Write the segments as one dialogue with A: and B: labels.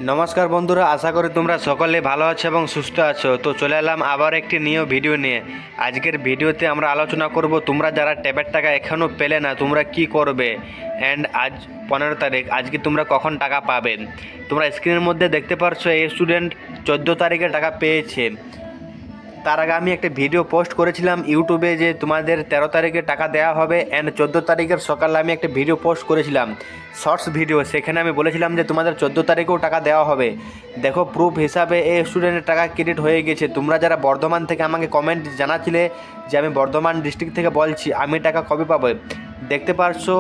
A: নমস্কার বন্ধুরা, আশা করি তোমরা সকলে ভালো আছো এবং সুস্থ আছো। তো চলে এলাম আবার একটি নিউ ভিডিও নিয়ে। আজকের ভিডিওতে আমরা আলোচনা করব তোমরা যারা ট্যাবের টাকা এখনও পেলে না তোমরা কি করবে, অ্যান্ড আজ 15 তারিখ, আজকে তোমরা কখন টাকা পাবে। তোমরা স্ক্রিনের মধ্যে দেখতে পারছো এই স্টুডেন্ট 14 তারিখে টাকা পেয়েছে। তার আগে আমি একটা ভিডিও পোস্ট করেছিলাম ইউটিউবে যে তোমাদের 13 তারিখে টাকা দেওয়া হবে, অ্যান্ড 14 তারিখের সকালে আমি একটা ভিডিও পোস্ট করেছিলাম শর্টস ভিডিও। সেখানে আমি বলেছিলাম যে তোমাদের 14 তারিখেও টাকা দেওয়া হবে। দেখো, প্রুফ হিসাবে এই স্টুডেন্টের টাকা ক্রেডিট হয়ে গেছে। তোমরা যারা বর্ধমান থেকে আমাকে কমেন্ট জানাছিলে যে আমি বর্ধমান ডিস্ট্রিক্ট থেকে বলছি, আমি টাকা কবে পাবো, দেখতে পারছো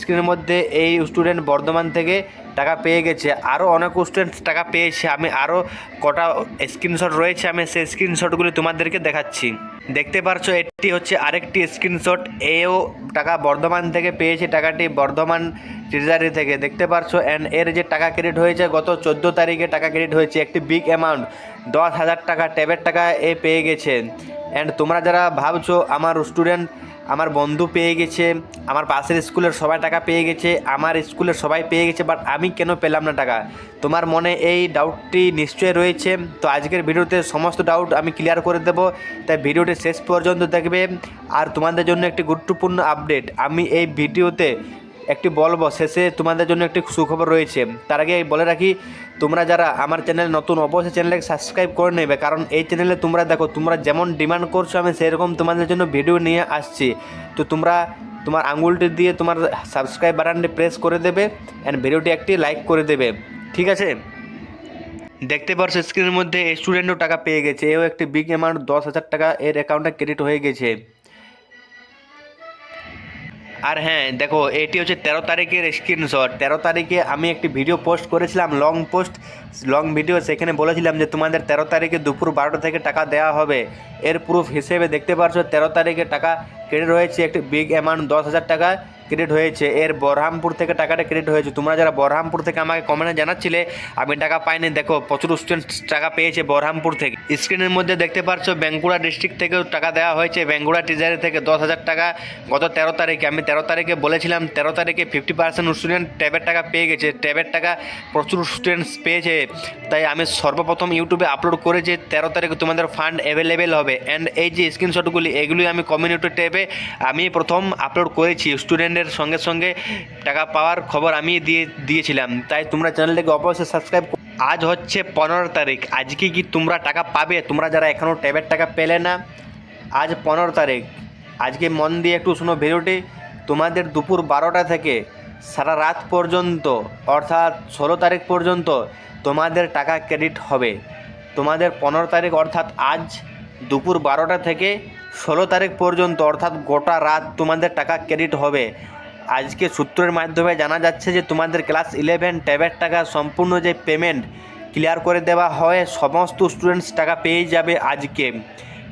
A: স্ক্রিনের মধ্যে এই স্টুডেন্ট বর্ধমান থেকে টাকা পেয়ে গেছে। আরও অনেক স্টুডেন্ট টাকা পেয়েছে। আমি আরও কটা স্ক্রিনশট রয়েছে, আমি সেই স্ক্রিনশটগুলি তোমাদেরকে দেখাচ্ছি। দেখতে পারছো এটি হচ্ছে আরেকটি স্ক্রিনশট। এও টাকা বর্ধমান থেকে পেয়েছে, টাকাটি বর্ধমান ট্রেজারি থেকে দেখতে পারছো। অ্যান্ড এর যে টাকা ক্রেডিট হয়েছে গত 14 তারিখে টাকা ক্রেডিট হয়েছে, একটি বিগ অ্যামাউন্ট 10,000 টাকা ট্যাবের টাকা এ পেয়ে গেছে। অ্যান্ড তোমরা যারা ভাবছো আমার স্টুডেন্ট, আমার বন্ধু পেয়ে গেছে, আমার পাশের স্কুলের সবাই টাকা পেয়ে গেছে, আমার স্কুলের সবাই পেয়ে গেছে, বাট আমি কেন পেলাম না টাকা, তোমার মনে এই ডাউটটি নিশ্চয়ই রয়েছে। তো আজকের ভিডিওতে সমস্ত ডাউট আমি ক্লিয়ার করে দেব, তাই ভিডিওটি শেষ পর্যন্ত দেখবে। আর তোমাদের জন্য একটি গুরুত্বপূর্ণ আপডেট আমি এই ভিডিওতে একটি বলবো, শেষে তোমাদের জন্য একটি সুখবর রয়েছে। তার আগে বলে রাখি, তোমরা যারা আমার চ্যানেল নতুন অবশ্যই চ্যানেলকে সাবস্ক্রাইব করে নেবে, কারণ এই চ্যানেলে তোমরা দেখো তোমরা যেমন ডিমান্ড করছো আমি সেরকম তোমাদের জন্য ভিডিও নিয়ে আসছি। তো তোমরা তোমার আঙুলটি দিয়ে তোমার সাবস্ক্রাইব বাটনটি প্রেস করে দেবে, অ্যান্ড ভিডিওটি একটি লাইক করে দেবে, ঠিক আছে। দেখতে পারছো স্ক্রিনের মধ্যে স্টুডেন্টও টাকা পেয়ে গেছে, এও একটি বিগ অ্যামাউন্ট 10,000 টাকা এর অ্যাকাউন্টে ক্রেডিট হয়ে গেছে। আর হ্যাঁ দেখো, এটি হচ্ছে 13 তারিখের স্ক্রিনশট। 13 তারিখে আমি একটি ভিডিও পোস্ট করেছিলাম, লং ভিডিও। সেখানে বলেছিলাম যে তোমাদের 13 তারিখে দুপুর 12টা থেকে টাকা দেওয়া হবে। এর প্রুফ হিসেবে দেখতে পারছো 13 তারিখে টাকা ক্রেডিট হয়েছে, একটি বিগ অ্যামাউন্ট 10,000 টাকা ক্রেডিট হয়েছে। এর বহরমপুর থেকে টাকাটা ক্রেডিট হয়েছে। তোমরা যারা বহরমপুর থেকে আমাকে কমেন্টে জানাচ্ছিলে আমি টাকা পাইনি, দেখো প্রচুর স্টুডেন্ট টাকা পেয়েছে বহরমপুর থেকে। স্ক্রিনের মধ্যে দেখতে পাচ্ছ বাঁকুড়া ডিস্ট্রিক্ট থেকেও টাকা দেওয়া হয়েছে, বাঁকুড়া ট্রেজারি থেকে 10,000 টাকা গত 13 তারিখে। আমি 13 তারিখে বলেছিলাম 13 তারিখে 50% স্টুডেন্ট ট্যাবের টাকা পেয়ে গেছে। ট্যাবের টাকা প্রচুর স্টুডেন্টস পেয়েছে, তাই আমি সর্বপ্রথম ইউটিউবে আপলোড করেছি 13 তারিখে তোমাদের ফান্ড অ্যাভেলেবেল হবে। অ্যান্ড এই যে স্ক্রিনশটগুলি এগুলি আমি কমিউনিটি ট্যাবে আমি প্রথম আপলোড করেছি। স্টুডেন্টের সঙ্গে সঙ্গে টাকা পাওয়ার খবর আমি দিয়েছিলাম, তাই তোমরা চ্যানেলটাকে অবশ্যই সাবস্ক্রাইব। আজ হচ্ছে 15 তারিখ, আজকে কি তোমরা টাকা পাবে? তোমরা যারা এখনও ট্যাবের টাকা পেলে না, আজ 15 তারিখ, আজকে মন দিয়ে একটু শোনো ভিডিওটি। তোমাদের দুপুর 12টা থেকে সারা রাত পর্যন্ত, অর্থাৎ 16 তারিখ পর্যন্ত তোমাদের টাকা ক্রেডিট হবে। তোমাদের 15 তারিখ অর্থাৎ আজ দুপুর 12টা থেকে 16 তারিখ পর্যন্ত, অর্থাৎ গোটা রাত তোমাদের টাকা ক্রেডিট হবে। আজকে সূত্রের মাধ্যমে জানা যাচ্ছে যে তোমাদের ক্লাস 11 ট্যাবের টাকা সম্পূর্ণ যে পেমেন্ট ক্লিয়ার করে দেওয়া হয়, সমস্ত স্টুডেন্টস টাকা পেয়ে যাবে আজকে,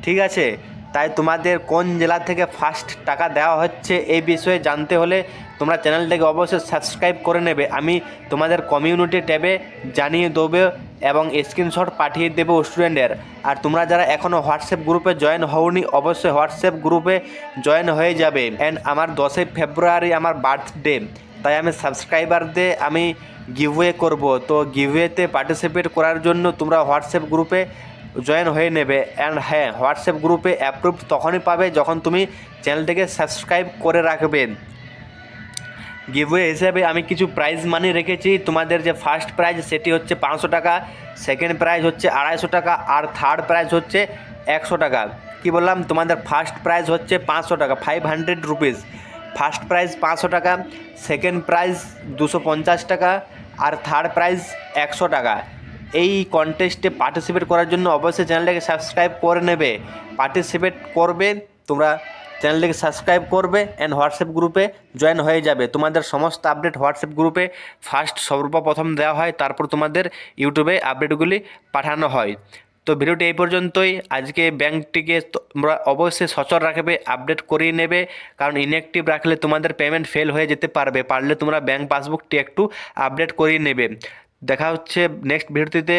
A: ঠিক আছে। তাই তোমাদের কোন জেলা থেকে ফার্স্ট টাকা দেওয়া হচ্ছে এই বিষয়ে জানতে হলে তোমরা চ্যানেলটাকে অবশ্যই সাবস্ক্রাইব করে নেবে। আমি তোমাদের কমিউনিটি ট্যাবে জানিয়ে দেবো এবং স্ক্রিনশট পাঠিয়ে দেবো স্টুডেন্টের। আর তোমরা যারা এখনও হোয়াটসঅ্যাপ গ্রুপে জয়েন হওনি অবশ্যই হোয়াটসঅ্যাপ গ্রুপে জয়েন হয়ে যাবে। অ্যান্ড আমার 10ই ফেব্রুয়ারি আমার বার্থডে, তাই আমি সাবস্ক্রাইবারদের আমি গিভওয়ে করব। তো গিভওয়েতে পার্টিসিপেট করার জন্য তোমরা হোয়াটসঅ্যাপ গ্রুপে জয়েন হয়ে নেবে। অ্যান্ড হ্যাঁ, হোয়াটসঅ্যাপ গ্রুপে অ্যাপ্রুভ তখনই পাবে যখন তুমি চ্যানেলটিকে সাবস্ক্রাইব করে রাখবেন। গিভওয়ে হিসেবে আমি কিছু প্রাইজ মানি রেখেছি। তোমাদের যে ফার্স্ট প্রাইজ সেটি হচ্ছে 500 টাকা, সেকেন্ড প্রাইজ হচ্ছে 250 টাকা, আর থার্ড প্রাইজ হচ্ছে 100 টাকা। কি বললাম? তোমাদের ফার্স্ট প্রাইজ হচ্ছে 500 টাকা, 500 রুপিস। ফার্স্ট প্রাইজ 500 টাকা, সেকেন্ড প্রাইজ 250 টাকা, আর থার্ড প্রাইজ 100 টাকা। এই কন্টেস্টে পার্টিসিপেট করার জন্য অবশ্যই চ্যানেলটাকে সাবস্ক্রাইব করে নেবে। পার্টিসিপেট করবে তোমরা, চ্যানেলটিকে সাবস্ক্রাইব করবে অ্যান্ড হোয়াটসঅ্যাপ গ্রুপে জয়েন হয়ে যাবে। তোমাদের সমস্ত আপডেট হোয়াটসঅ্যাপ গ্রুপে ফার্স্ট সর্বপ্রথম দেওয়া হয়, তারপর তোমাদের ইউটিউবে আপডেটগুলি পাঠানো হয়। তো ভিডিওটি এই পর্যন্তই। আজকে ব্যাঙ্কটিকে তোমরা অবশ্যই সচল রাখবে, আপডেট করিয়ে নেবে, কারণ ইনঅ্যাক্টিভ রাখলে তোমাদের পেমেন্ট ফেল হয়ে যেতে পারলে তোমরা ব্যাঙ্ক পাসবুকটি একটু আপডেট করিয়ে নেবে। দেখা হচ্ছে নেক্সট ভিডিওতে।